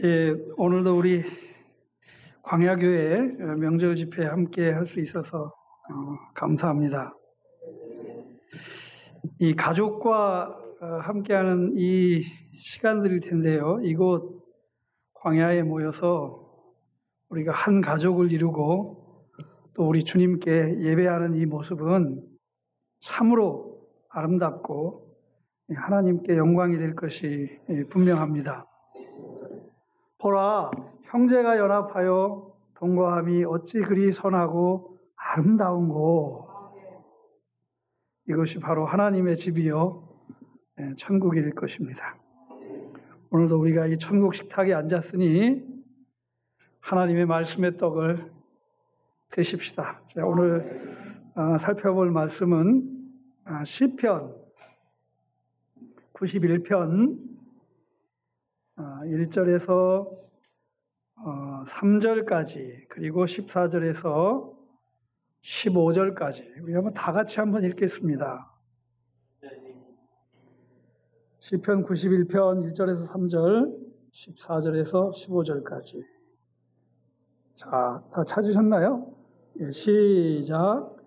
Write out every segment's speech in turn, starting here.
예, 오늘도 우리 광야교회 명절 집회 함께 할 수 있어서 감사합니다. 이 가족과 함께하는 이 시간들일 텐데요. 이곳 광야에 모여서 우리가 한 가족을 이루고 또 우리 주님께 예배하는 이 모습은 참으로 아름답고 하나님께 영광이 될 것이 분명합니다. 보라, 형제가 연합하여 동거함이 어찌 그리 선하고 아름다운고. 이것이 바로 하나님의 집이요 천국일 것입니다. 오늘도 우리가 이 천국 식탁에 앉았으니 하나님의 말씀의 떡을 드십시다. 자, 오늘 살펴볼 말씀은 시편 91편 1절에서 3절까지 그리고 14절에서 15절까지 우리 한번 다 같이 한번 읽겠습니다. 시편 91편 1절에서 3절 14절에서 15절까지. 자, 다 찾으셨나요? 예, 시작.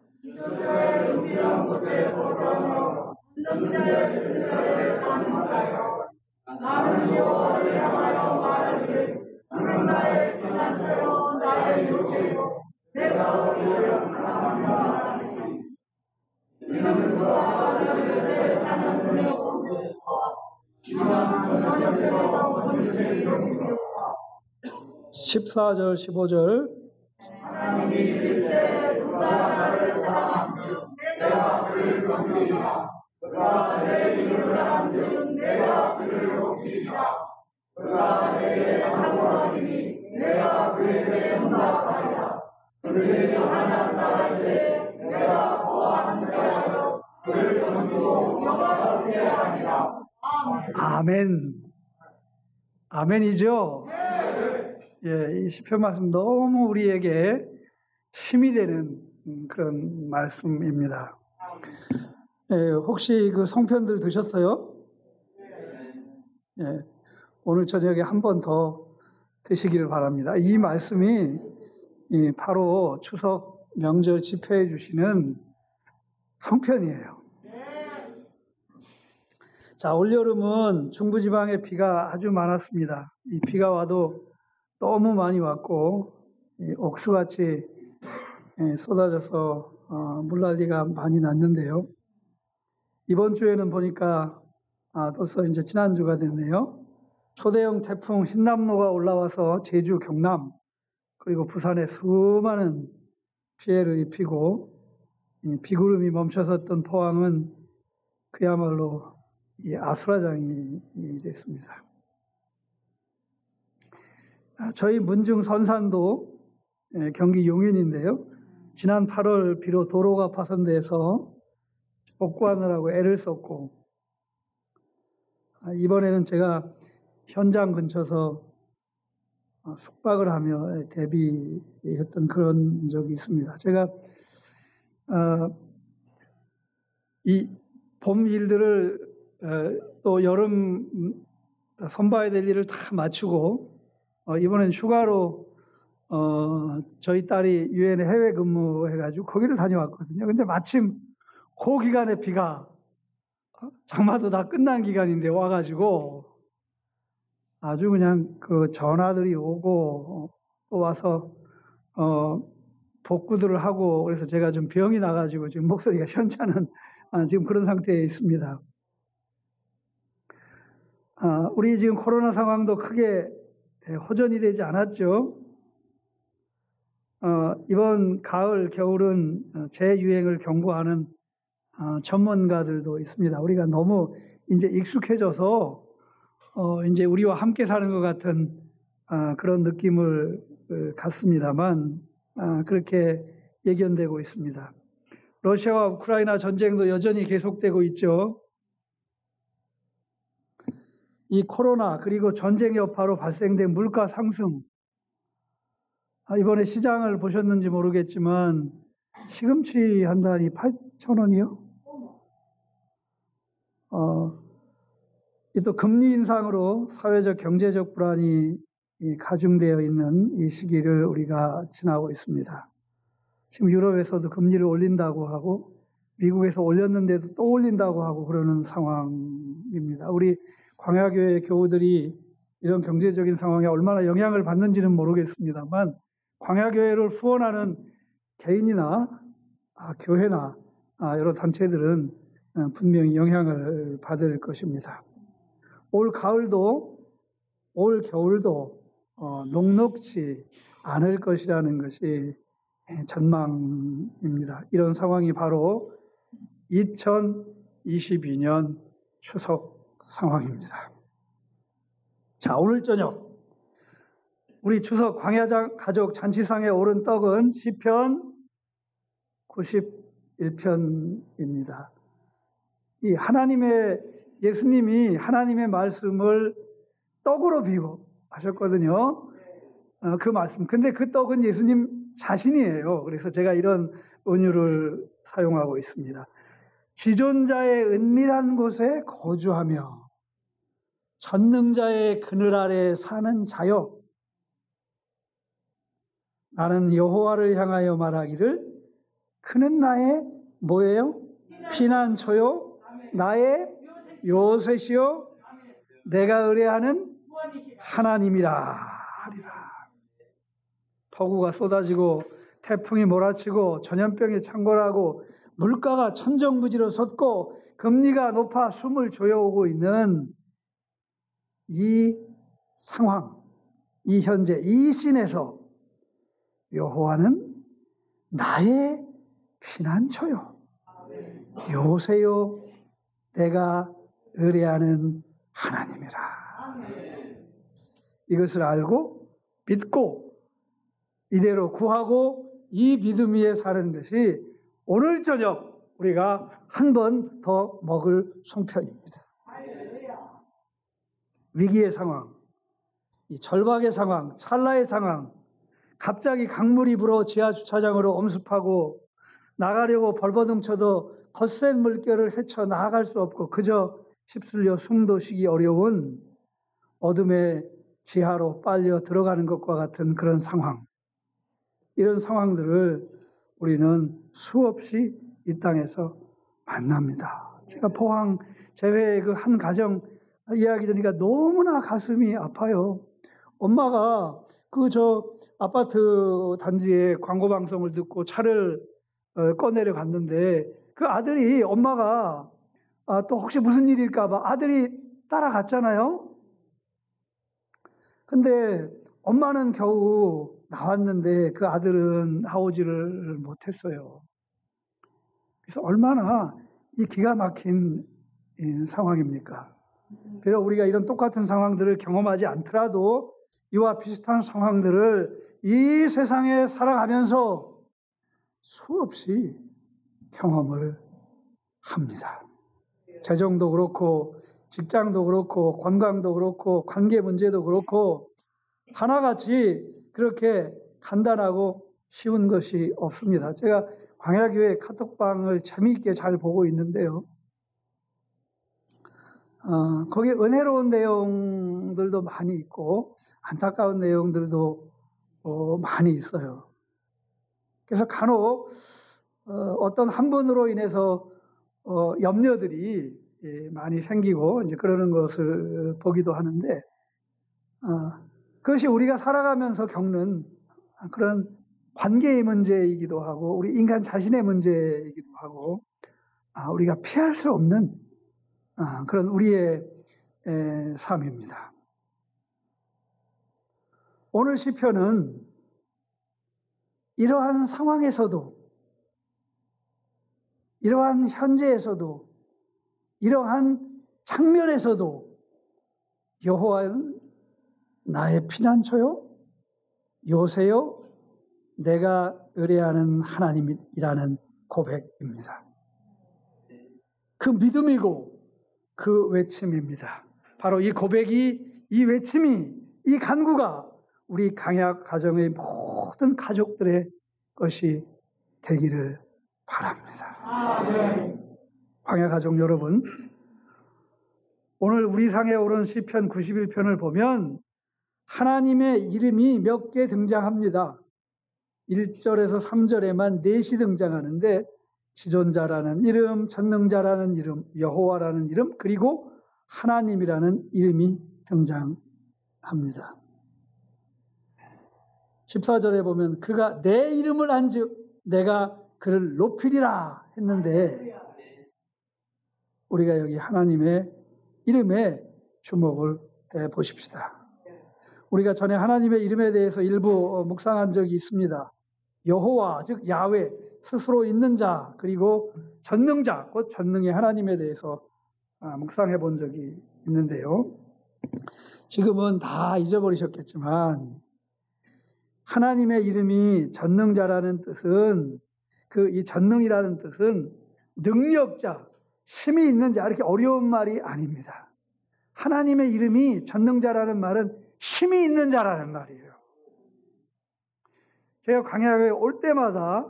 나는 여호와를 향하여 말하기를 그는 나의 피난처요 나의 요새요 내가 그를 사랑하노니 이는 그와 하늘에 사는 분의 온도와 지난 저녁에서 원수의 용서와 14절 15절 하나님이 이르시되 그가 나를 사랑한즉 내가 그를 건지리라 그가 내 이름을 안즉 내가 그를 높이리라. 그가 내게 간구하리니 내가 그에게 응답하리라. 그들이 하나님 나라를 때 내가 그와 함께하여 그를 건지고 영화롭게 하리라. 아멘. 아멘이죠? 예, 이 시편 말씀 너무 우리에게 힘이 되는 그런 말씀입니다. 예, 혹시 그 성편들 드셨어요? 예, 오늘 저녁에 한 번 더 드시기를 바랍니다. 이 말씀이 바로 추석 명절 집회해 주시는 성편이에요. 자, 올여름은 중부지방에 비가 아주 많았습니다. 이 비가 와도 너무 많이 왔고 옥수같이 쏟아져서 물난리가 많이 났는데요. 이번 주에는 보니까 벌써 이제 지난주가 됐네요. 초대형 태풍 흰남노가 올라와서 제주, 경남 그리고 부산에 수많은 피해를 입히고 비구름이 멈춰섰던 포항은 그야말로 아수라장이 됐습니다. 저희 문중 선산도 경기 용인인데요. 지난 8월 비로 도로가 파손돼서 복구하느라고 애를 썼고 이번에는 제가 현장 근처서 숙박을 하며 대비했던 그런 적이 있습니다. 제가 이 봄 일들을 또 여름 손봐야 될 일을 다 마치고 이번엔 휴가로 저희 딸이 유엔에 해외 근무해가지고 거기를 다녀왔거든요. 근데 마침 그 기간에 비가 장마도 다 끝난 기간인데 와가지고 아주 그냥 그 전화들이 오고 또 와서 복구들을 하고 그래서 제가 좀 병이 나가지고 지금 목소리가 현찮은 지금 그런 상태에 있습니다. 우리 지금 코로나 상황도 크게 호전이 되지 않았죠. 이번 가을 겨울은 재유행을 경고하는 전문가들도 있습니다. 우리가 너무 이제 익숙해져서 이제 우리와 함께 사는 것 같은 그런 느낌을 갖습니다만 그렇게 예견되고 있습니다. 러시아와 우크라이나 전쟁도 여전히 계속되고 있죠. 이 코로나 그리고 전쟁 여파로 발생된 물가 상승 이번에 시장을 보셨는지 모르겠지만 시금치 한 단위 8,000원이요? 또 금리 인상으로 사회적 경제적 불안이 가중되어 있는 이 시기를 우리가 지나고 있습니다. 지금 유럽에서도 금리를 올린다고 하고 미국에서 올렸는데도 또 올린다고 하고 그러는 상황입니다. 우리 광야교회 교우들이 이런 경제적인 상황에 얼마나 영향을 받는지는 모르겠습니다만 광야교회를 후원하는 개인이나 교회나 여러 단체들은 분명히 영향을 받을 것입니다. 올 가을도 올 겨울도 녹록지 않을 것이라는 것이 전망입니다. 이런 상황이 바로 2022년 추석 상황입니다. 자, 오늘 저녁 우리 추석 광야 가족 잔치상에 오른 떡은 시편 91편입니다. 이 예수님이 하나님의 말씀을 떡으로 비유하셨거든요. 그 말씀. 근데 그 떡은 예수님 자신이에요. 그래서 제가 이런 은유를 사용하고 있습니다. 지존자의 은밀한 곳에 거주하며 전능자의 그늘 아래 사는 자여, 나는 여호와를 향하여 말하기를 그는 나의 뭐예요? 피난처요, 나의 요새시요, 내가 의뢰하는 하나님이라 하리라. 폭우가 쏟아지고 태풍이 몰아치고 전염병이 창궐하고 물가가 천정부지로 솟고 금리가 높아 숨을 조여오고 있는 이 상황, 이 현재, 이 씬에서 여호와는 나의 피난처요, 요새요, 내가 의뢰하는 하나님이라. 이것을 알고 믿고 이대로 구하고 이 믿음 위에 사는 것이 오늘 저녁 우리가 한 번 더 먹을 송편입니다. 위기의 상황, 이 절박의 상황, 찰나의 상황, 갑자기 강물이 불어 지하 주차장으로 엄습하고 나가려고 벌버둥 쳐도 거센 물결을 헤쳐 나아갈 수 없고 그저 휩쓸려 숨도 쉬기 어려운 어둠의 지하로 빨려 들어가는 것과 같은 그런 상황, 이런 상황들을 우리는 수없이 이 땅에서 만납니다. 제가 포항 재회의 그 한 가정 이야기 들으니까 너무나 가슴이 아파요. 엄마가 아파트 단지에 광고 방송을 듣고 차를 꺼내려 갔는데 그 아들이, 엄마가 또 혹시 무슨 일일까 봐 아들이 따라갔잖아요. 근데 엄마는 겨우 나왔는데 그 아들은 나오지를 못했어요. 그래서 얼마나 이 기가 막힌 상황입니까? 비록 우리가 이런 똑같은 상황들을 경험하지 않더라도 이와 비슷한 상황들을 이 세상에 살아가면서 수없이 경험을 합니다. 재정도 그렇고 직장도 그렇고 건강도 그렇고 관계 문제도 그렇고 하나같이 그렇게 간단하고 쉬운 것이 없습니다. 제가 광야교회 카톡방을 재미있게 잘 보고 있는데요. 거기에 은혜로운 내용들도 많이 있고 안타까운 내용들도 많이 있어요. 그래서 간혹 어떤 한 분으로 인해서 염려들이 많이 생기고 이제 그러는 것을 보기도 하는데 그것이 우리가 살아가면서 겪는 그런 관계의 문제이기도 하고 우리 인간 자신의 문제이기도 하고 우리가 피할 수 없는 그런 우리의 삶입니다. 오늘 시편은 이러한 상황에서도, 이러한 현재에서도, 이러한 장면에서도 여호와는 나의 피난처요, 요새요, 내가 의뢰하는 하나님이라는 고백입니다. 그 믿음이고 그 외침입니다. 바로 이 고백이, 이 외침이, 이 간구가 우리 광야 가정의 모든 가족들의 것이 되기를 바랍니다. 광야 가족 여러분, 오늘 우리 상에 오른 시편 91편을 보면 하나님의 이름이 몇 개 등장합니다. 1절에서 3절에만 넷이 등장하는데 지존자라는 이름, 전능자라는 이름, 여호와라는 이름, 그리고 하나님이라는 이름이 등장합니다. 14절에 보면 그가 내 이름을 안즉 내가 그를 높이리라 했는데 우리가 여기 하나님의 이름에 주목을 해 보십시다. 우리가 전에 하나님의 이름에 대해서 일부 묵상한 적이 있습니다. 여호와 즉 야훼 스스로 있는 자 그리고 전능자 곧 전능의 하나님에 대해서 묵상해 본 적이 있는데요. 지금은 다 잊어버리셨겠지만 하나님의 이름이 전능자라는 뜻은 이 전능이라는 뜻은 능력자, 힘이 있는 자 이렇게 어려운 말이 아닙니다. 하나님의 이름이 전능자라는 말은 힘이 있는 자라는 말이에요. 제가 광야에 올 때마다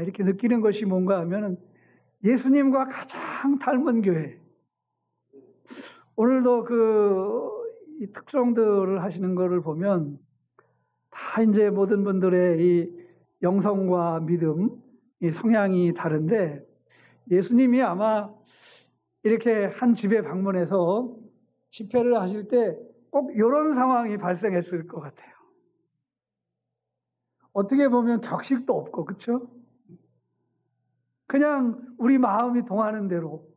이렇게 느끼는 것이 뭔가 하면 예수님과 가장 닮은 교회. 오늘도 이 특성들을 하시는 것을 보면 다 이제 모든 분들의 이 영성과 믿음, 이 성향이 다른데 예수님이 아마 이렇게 한 집에 방문해서 집회를 하실 때 꼭 이런 상황이 발생했을 것 같아요. 어떻게 보면 격식도 없고, 그렇죠? 그냥 우리 마음이 동하는 대로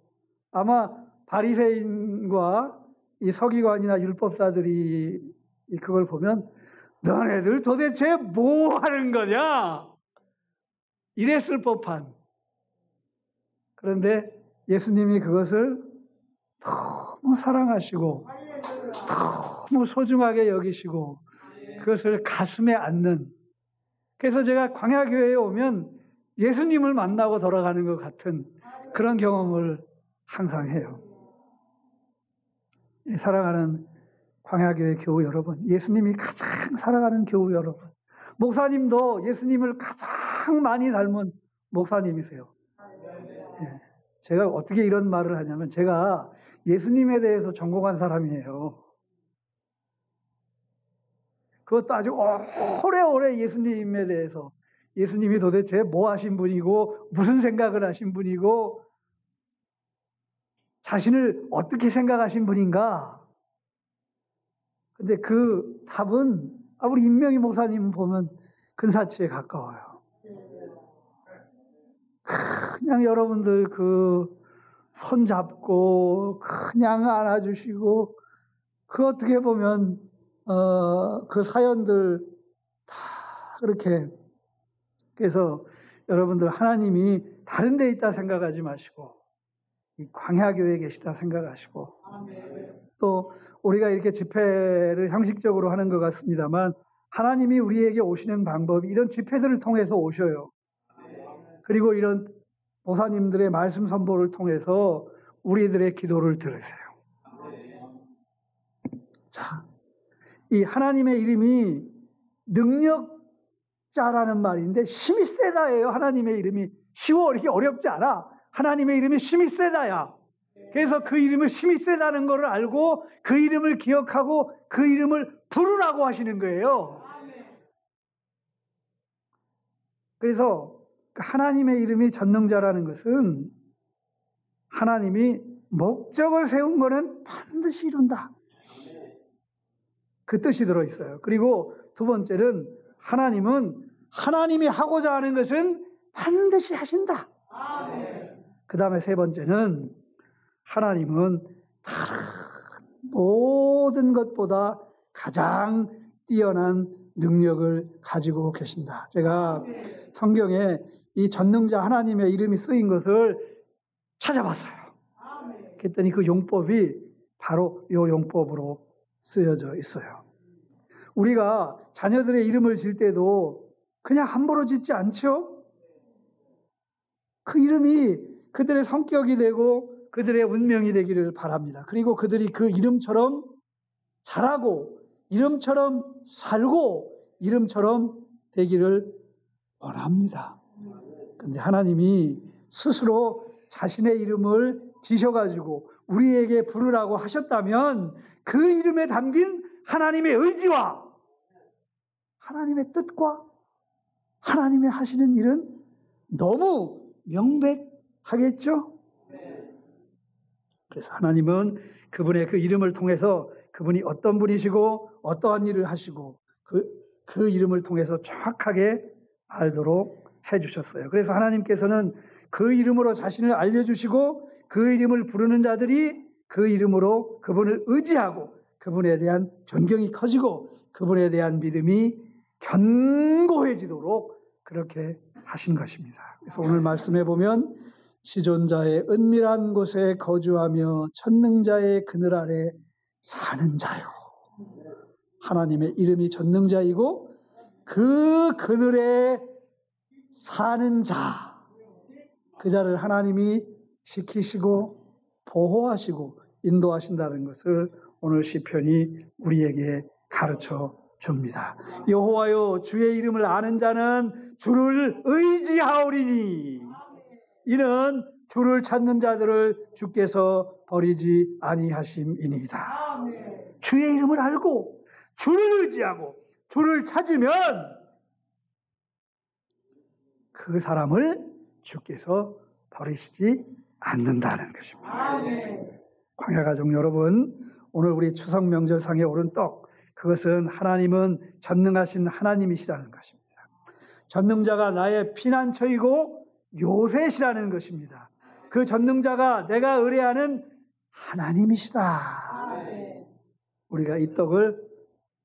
아마 바리새인과 이 서기관이나 율법사들이 그걸 보면 너네들 도대체 뭐 하는 거냐? 이랬을 법한. 그런데 예수님이 그것을 너무 사랑하시고 너무 소중하게 여기시고 그것을 가슴에 안는. 그래서 제가 광야교회에 오면 예수님을 만나고 돌아가는 것 같은 그런 경험을 항상 해요. 사랑하는 광야교회 교우 여러분, 예수님이 가장 사랑하는 교우 여러분, 목사님도 예수님을 가장 많이 닮은 목사님이세요. 제가 어떻게 이런 말을 하냐면 제가 예수님에 대해서 전공한 사람이에요. 그것도 아주 오래오래 예수님에 대해서 예수님이 도대체 뭐 하신 분이고 무슨 생각을 하신 분이고 자신을 어떻게 생각하신 분인가. 근데 그 답은 우리 임명희 목사님 보면 근사치에 가까워요. 그냥 여러분들 손잡고 그냥 안아주시고 어떻게 보면 그 사연들 다 그렇게. 그래서 여러분들 하나님이 다른 데 있다 생각하지 마시고 이 광야교회에 계시다 생각하시고 또 우리가 이렇게 집회를 형식적으로 하는 것 같습니다만 하나님이 우리에게 오시는 방법이 이런 집회들을 통해서 오셔요. 그리고 이런 목사님들의 말씀 선포를 통해서 우리들의 기도를 들으세요. 자, 이 하나님의 이름이 능력자라는 말인데 힘이 세다예요. 하나님의 이름이 쉬워 이렇게 어렵지 않아. 하나님의 이름이 힘이 세다야. 그래서 그 이름을 힘이 세다는 것을 알고 그 이름을 기억하고 그 이름을 부르라고 하시는 거예요. 그래서 하나님의 이름이 전능자라는 것은 하나님이 목적을 세운 거는 반드시 이룬다. 그 뜻이 들어있어요. 그리고 두 번째는 하나님이 하고자 하는 것은 반드시 하신다. 그 다음에 세 번째는 하나님은 다른 모든 것보다 가장 뛰어난 능력을 가지고 계신다. 제가 성경에 이 전능자 하나님의 이름이 쓰인 것을 찾아봤어요. 그랬더니 그 용법이 바로 이 용법으로 쓰여져 있어요. 우리가 자녀들의 이름을 질 때도 그냥 함부로 짓지 않죠? 그 이름이 그들의 성격이 되고 그들의 운명이 되기를 바랍니다. 그리고 그들이 그 이름처럼 자라고 이름처럼 살고 이름처럼 되기를 원합니다. 그런데 하나님이 스스로 자신의 이름을 지셔가지고 우리에게 부르라고 하셨다면 그 이름에 담긴 하나님의 의지와 하나님의 뜻과 하나님의 하시는 일은 너무 명백하겠죠? 그래서 하나님은 그분의 그 이름을 통해서 그분이 어떤 분이시고 어떠한 일을 하시고 그 이름을 통해서 정확하게 알도록 해주셨어요. 그래서 하나님께서는 그 이름으로 자신을 알려주시고 그 이름을 부르는 자들이 그 이름으로 그분을 의지하고 그분에 대한 존경이 커지고 그분에 대한 믿음이 견고해지도록 그렇게 하신 것입니다. 그래서 오늘 말씀해 보면 시존자의 은밀한 곳에 거주하며 전능자의 그늘 아래 사는 자요. 하나님의 이름이 전능자이고 그 그늘에 사는 자, 그 자를 하나님이 지키시고 보호하시고 인도하신다는 것을 오늘 시편이 우리에게 가르쳐 줍니다. 여호와여, 주의 이름을 아는 자는 주를 의지하오리니 이는 주를 찾는 자들을 주께서 버리지 아니하심이니이다. 주의 이름을 알고 주를 의지하고 주를 찾으면 그 사람을 주께서 버리시지 않는다는 것입니다. 광야가족 여러분, 오늘 우리 추석 명절상에 오른 떡, 그것은 하나님은 전능하신 하나님이시라는 것입니다. 전능자가 나의 피난처이고 요새시라는 것입니다. 그 전능자가 내가 의뢰하는 하나님이시다. 우리가 이 떡을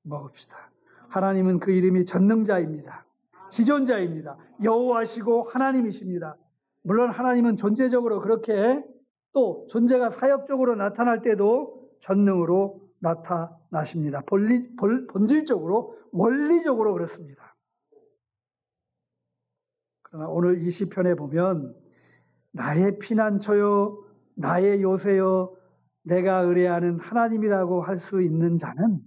먹읍시다. 하나님은 그 이름이 전능자입니다. 지존자입니다. 여호와시고 하나님이십니다. 물론 하나님은 존재적으로 그렇게 또 존재가 사역적으로 나타날 때도 전능으로 나타나십니다. 본질적으로 원리적으로 그렇습니다. 그러나 오늘 이 시편에 보면 나의 피난처요 나의 요새요 내가 의뢰하는 하나님이라고 할 수 있는 자는,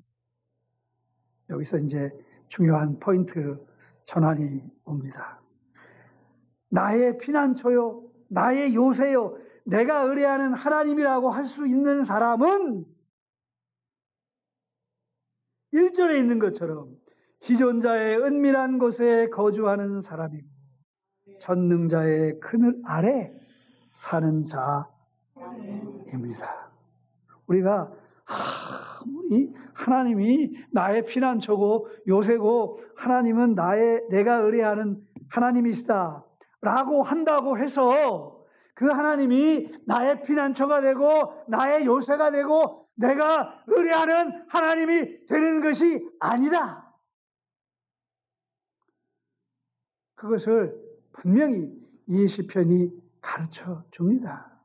여기서 이제 중요한 포인트 전환이 옵니다. 나의 피난처요 나의 요새요 내가 의뢰하는 하나님이라고 할 수 있는 사람은 1절에 있는 것처럼 지존자의 은밀한 곳에 거주하는 사람이고 전능자의 그늘 아래 사는 자입니다. 우리가 이 하나님이 나의 피난처고 요새고 하나님은 내가 의뢰하는 하나님이시다 라고 한다고 해서 그 하나님이 나의 피난처가 되고 나의 요새가 되고 내가 의뢰하는 하나님이 되는 것이 아니다. 그것을 분명히 이 시편이 가르쳐 줍니다.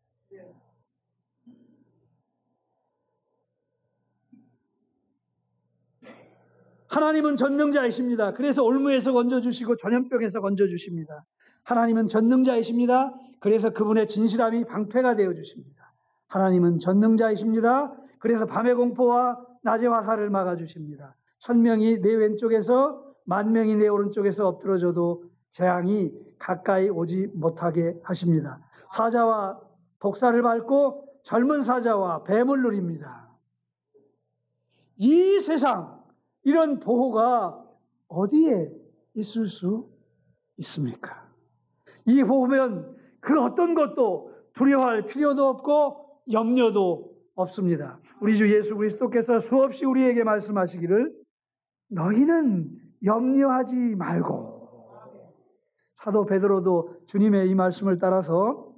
하나님은 전능자이십니다. 그래서 올무에서 건져주시고 전염병에서 건져주십니다. 하나님은 전능자이십니다. 그래서 그분의 진실함이 방패가 되어주십니다. 하나님은 전능자이십니다. 그래서 밤의 공포와 낮의 화살을 막아주십니다. 1000명이 내 왼쪽에서 10,000명이 내 오른쪽에서 엎드러져도 재앙이 가까이 오지 못하게 하십니다. 사자와 독사를 밟고 젊은 사자와 뱀을 누립니다. 이 세상 이런 보호가 어디에 있을 수 있습니까? 이 보호면 그 어떤 것도 두려워할 필요도 없고 염려도 없습니다. 우리 주 예수 그리스도께서 수없이 우리에게 말씀하시기를 너희는 염려하지 말고, 사도 베드로도 주님의 이 말씀을 따라서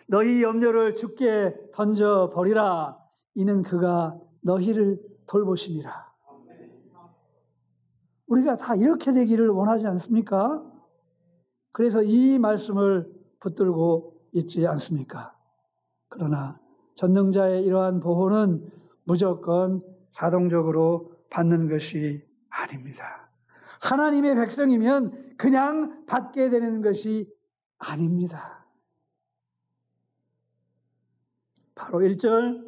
너희 염려를 주께 던져버리라. 이는 그가 너희를 돌보심이라. 우리가 다 이렇게 되기를 원하지 않습니까? 그래서 이 말씀을 붙들고 있지 않습니까? 그러나 전능자의 이러한 보호는 무조건 자동적으로 받는 것이 아닙니다. 하나님의 백성이면 그냥 받게 되는 것이 아닙니다. 바로 1절,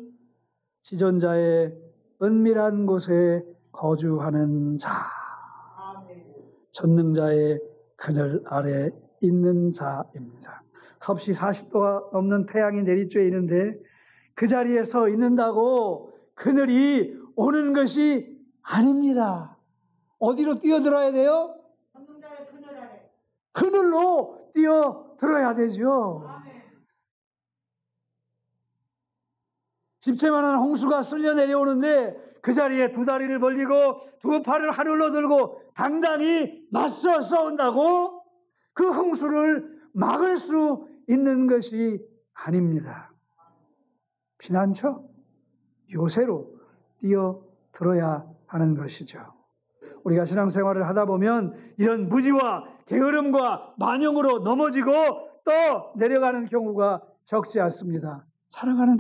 지존자의 은밀한 곳에 거주하는 자, 전능자의 그늘 아래 있는 자입니다. 섭씨 40도가 넘는 태양이 내리쬐이는데 그 자리에 서 있는다고 그늘이 오는 것이 아닙니다. 어디로 뛰어들어야 돼요? 전능자의 그늘 아래. 그늘로 뛰어들어야 되죠. 집채만한 홍수가 쓸려 내려오는데 그 자리에 두 다리를 벌리고 두 팔을 하늘로 들고 당당히 맞서 싸운다고 그 홍수를 막을 수 있는 것이 아닙니다. 피난처, 요새로 뛰어들어야 하는 것이죠. 우리가 신앙생활을 하다 보면 이런 무지와 게으름과 만용으로 넘어지고 또 내려가는 경우가 적지 않습니다. 사랑하는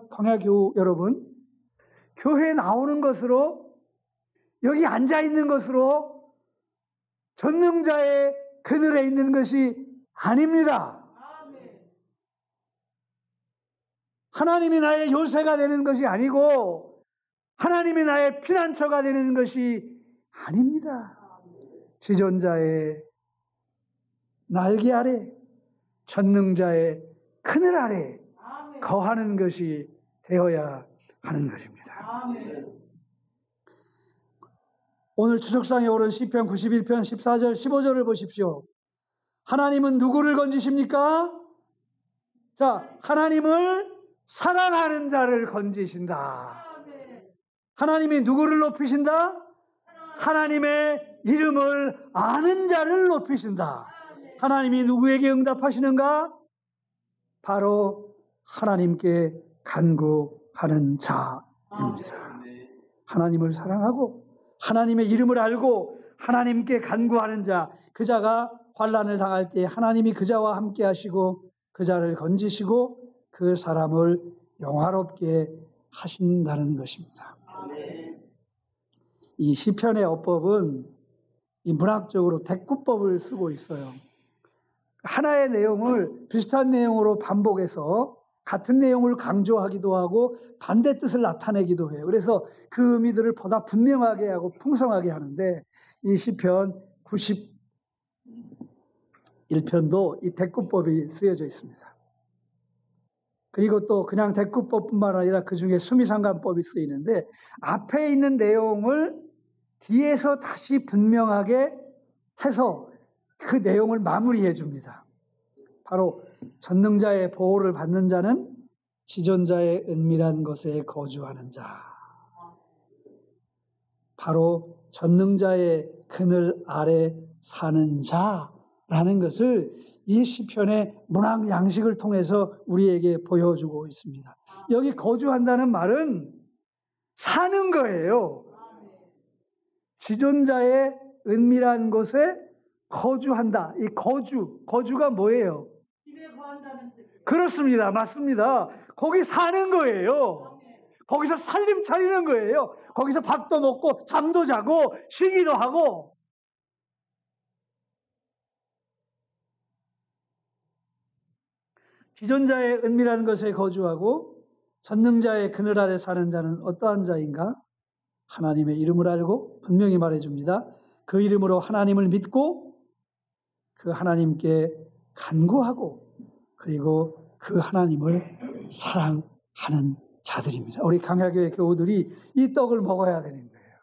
광야교우 여러분, 교회에 나오는 것으로, 여기 앉아 있는 것으로 전능자의 그늘에 있는 것이 아닙니다. 하나님이 나의 요새가 되는 것이 아니고 하나님이 나의 피난처가 되는 것이 아닙니다. 지존자의 날개 아래, 전능자의 그늘 아래 거하는 것이 되어야 하는 것입니다. 오늘 추석상에 오른 시편 91편 14절 15절을 보십시오. 하나님은 누구를 건지십니까? 자, 하나님을 사랑하는 자를 건지신다. 하나님이 누구를 높이신다? 하나님의 이름을 아는 자를 높이신다. 하나님이 누구에게 응답하시는가? 바로 하나님께 간구하는 자입니다. 하나님을 사랑하고 하나님의 이름을 알고 하나님께 간구하는 자, 그 자가 환난을 당할 때 하나님이 그 자와 함께 하시고 그 자를 건지시고 그 사람을 영화롭게 하신다는 것입니다. 이 시편의 어법은 이 문학적으로 대꾸법을 쓰고 있어요. 하나의 내용을 비슷한 내용으로 반복해서 같은 내용을 강조하기도 하고 반대 뜻을 나타내기도 해요. 그래서 그 의미들을 보다 분명하게 하고 풍성하게 하는데 이 시편 91편도 이 대꾸법이 쓰여져 있습니다. 그리고 또 그냥 대꾸법뿐만 아니라 그 중에 수미상관법이 쓰이는데 앞에 있는 내용을 뒤에서 다시 분명하게 해서 그 내용을 마무리해 줍니다. 바로 전능자의 보호를 받는 자는 지존자의 은밀한 곳에 거주하는 자. 바로 전능자의 그늘 아래 사는 자라는 것을 이 시편의 문학 양식을 통해서 우리에게 보여주고 있습니다. 여기 거주한다는 말은 사는 거예요. 지존자의 은밀한 곳에 거주한다. 이 거주가 뭐예요? 집에 거한다는 뜻. 그렇습니다. 맞습니다. 거기 사는 거예요. 거기서 살림 차리는 거예요. 거기서 밥도 먹고 잠도 자고 쉬기도 하고. 지존자의 은밀한 것에 거주하고 전능자의 그늘 아래 사는 자는 어떠한 자인가? 하나님의 이름을 알고 분명히 말해줍니다. 그 이름으로 하나님을 믿고 그 하나님께 간구하고 그리고 그 하나님을 사랑하는 자들입니다. 우리 광야교회 교우들이 이 떡을 먹어야 되는 거예요.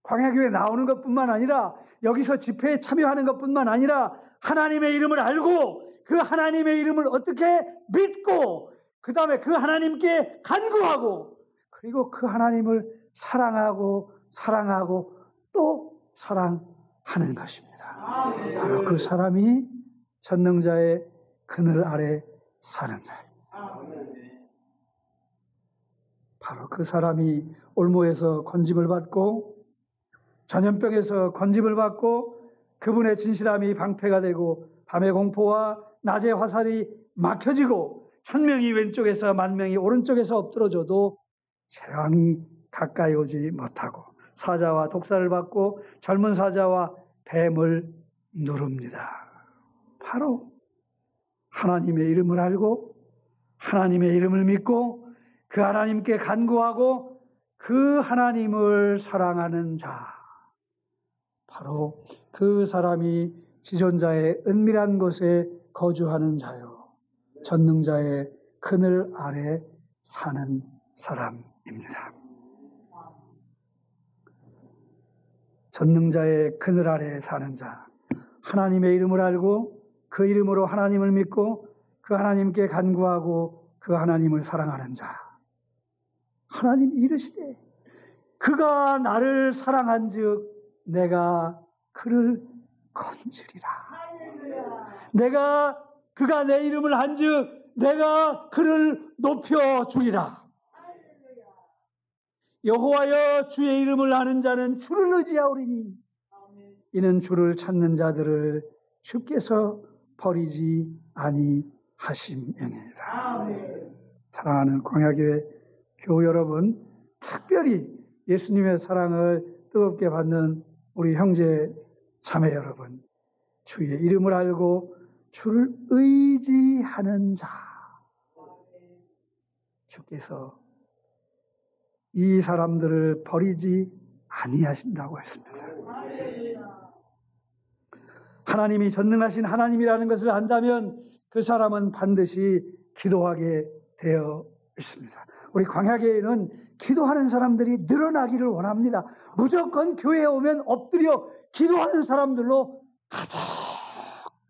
광야교회 나오는 것뿐만 아니라 여기서 집회에 참여하는 것뿐만 아니라 하나님의 이름을 알고 그 하나님의 이름을 어떻게 믿고 그 다음에 그 하나님께 간구하고 그리고 그 하나님을 사랑하고 또 사랑하는 것입니다. 바로 그 사람이 전능자의 그늘 아래 사는 자예요. 바로 그 사람이 올모에서 건짐을 받고 전염병에서 건짐을 받고 그분의 진실함이 방패가 되고 밤의 공포와 낮의 화살이 막혀지고 1000명이 왼쪽에서 10,000명이 오른쪽에서 엎드러져도 재앙이 가까이 오지 못하고 사자와 독사를 받고 젊은 사자와 뱀을 누릅니다. 바로 하나님의 이름을 알고 하나님의 이름을 믿고 그 하나님께 간구하고 그 하나님을 사랑하는 자, 바로 그 사람이 지존자의 은밀한 곳에 거주하는 자요 전능자의 그늘 아래 사는 사람입니다. 전능자의 그늘 아래 사는 자, 하나님의 이름을 알고 그 이름으로 하나님을 믿고 그 하나님께 간구하고 그 하나님을 사랑하는 자. 하나님이 이르시되 그가 나를 사랑한즉 내가 그를 건지리라. 그가 내 이름을 한즉 내가 그를 높여주리라. 여호와여 주의 이름을 아는 자는 주를 의지하오리니 이는 주를 찾는 자들을 주께서 버리지 아니하심이니이다. 사랑하는 광야교회 교우 여러분, 특별히 예수님의 사랑을 뜨겁게 받는 우리 형제 자매 여러분, 주의 이름을 알고 주를 의지하는 자, 주께서 이 사람들을 버리지 아니하신다고 했습니다. 하나님이 전능하신 하나님이라는 것을 안다면 그 사람은 반드시 기도하게 되어 있습니다. 우리 광야교회는 기도하는 사람들이 늘어나기를 원합니다. 무조건 교회에 오면 엎드려 기도하는 사람들로 가득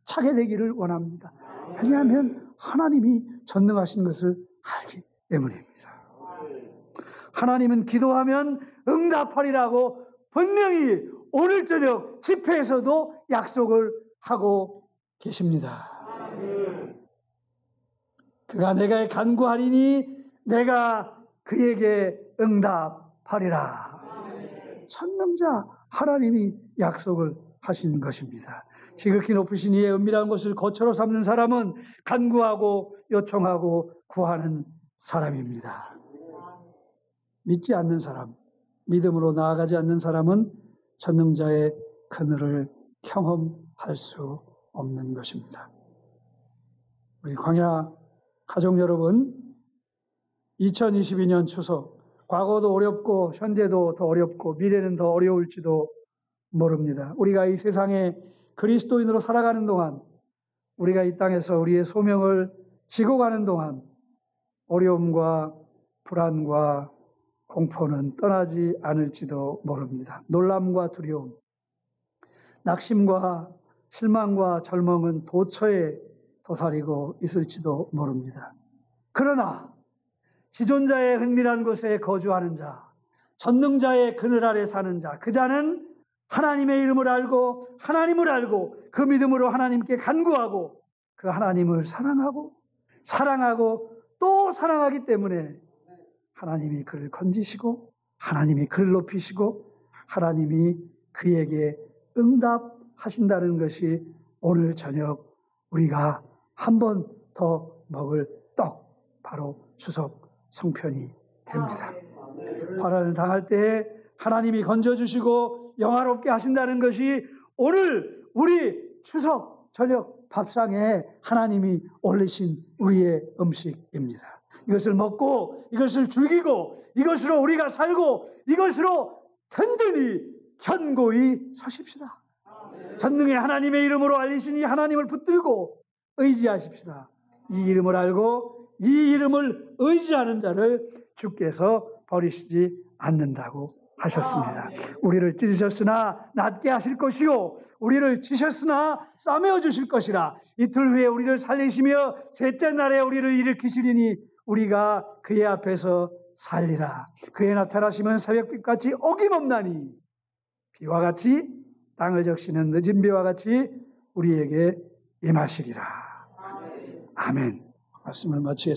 차게 되기를 원합니다. 왜냐하면 하나님이 전능하신 것을 알기 때문입니다. 하나님은 기도하면 응답하리라고 분명히 오늘 저녁 집회에서도 약속을 하고 계십니다. 그가 내게 간구하리니 내가 그에게 응답하리라. 전능자 하나님이 약속을 하신 것입니다. 지극히 높으신 이의 은밀한 곳을 거처로 삼는 사람은 간구하고 요청하고 구하는 사람입니다. 믿지 않는 사람, 믿음으로 나아가지 않는 사람은 전능자의 그늘을 경험할 수 없는 것입니다. 우리 광야 가족 여러분, 2022년 추석, 과거도 어렵고 현재도 더 어렵고 미래는 더 어려울지도 모릅니다. 우리가 이 세상에 그리스도인으로 살아가는 동안, 우리가 이 땅에서 우리의 소명을 지고 가는 동안 어려움과 불안과 공포는 떠나지 않을지도 모릅니다. 놀람과 두려움, 낙심과 실망과 절망은 도처에 도사리고 있을지도 모릅니다. 그러나 지존자의 은밀한 곳에 거주하는 자, 전능자의 그늘 아래 사는 자, 그 자는 하나님의 이름을 알고 하나님을 알고 그 믿음으로 하나님께 간구하고 그 하나님을 사랑하고 또 사랑하기 때문에 하나님이 그를 건지시고 하나님이 그를 높이시고 하나님이 그에게 응답하신다는 것이 오늘 저녁 우리가 한 번 더 먹을 떡, 바로 추석 성편이 됩니다. 환난을 당할 때에 하나님이 건져주시고 영화롭게 하신다는 것이 오늘 우리 추석 저녁 밥상에 하나님이 올리신 우리의 음식입니다. 이것을 먹고 이것을 즐기고 이것으로 우리가 살고 이것으로 든든히 견고히 서십시다. 전능의 하나님의 이름으로 알리신 이 하나님을 붙들고 의지하십시다. 이 이름을 알고 이 이름을 의지하는 자를 주께서 버리시지 않는다고 하셨습니다. 우리를 찢으셨으나 낫게 하실 것이요 우리를 치셨으나 싸매어 주실 것이라. 이틀 후에 우리를 살리시며 셋째 날에 우리를 일으키시리니 우리가 그의 앞에서 살리라. 그의 나타나시면 새벽빛같이 어김없나니 비와 같이 땅을 적시는 늦은 비와 같이 우리에게 임하시리라. 아멘. 말씀을 마치겠습니다.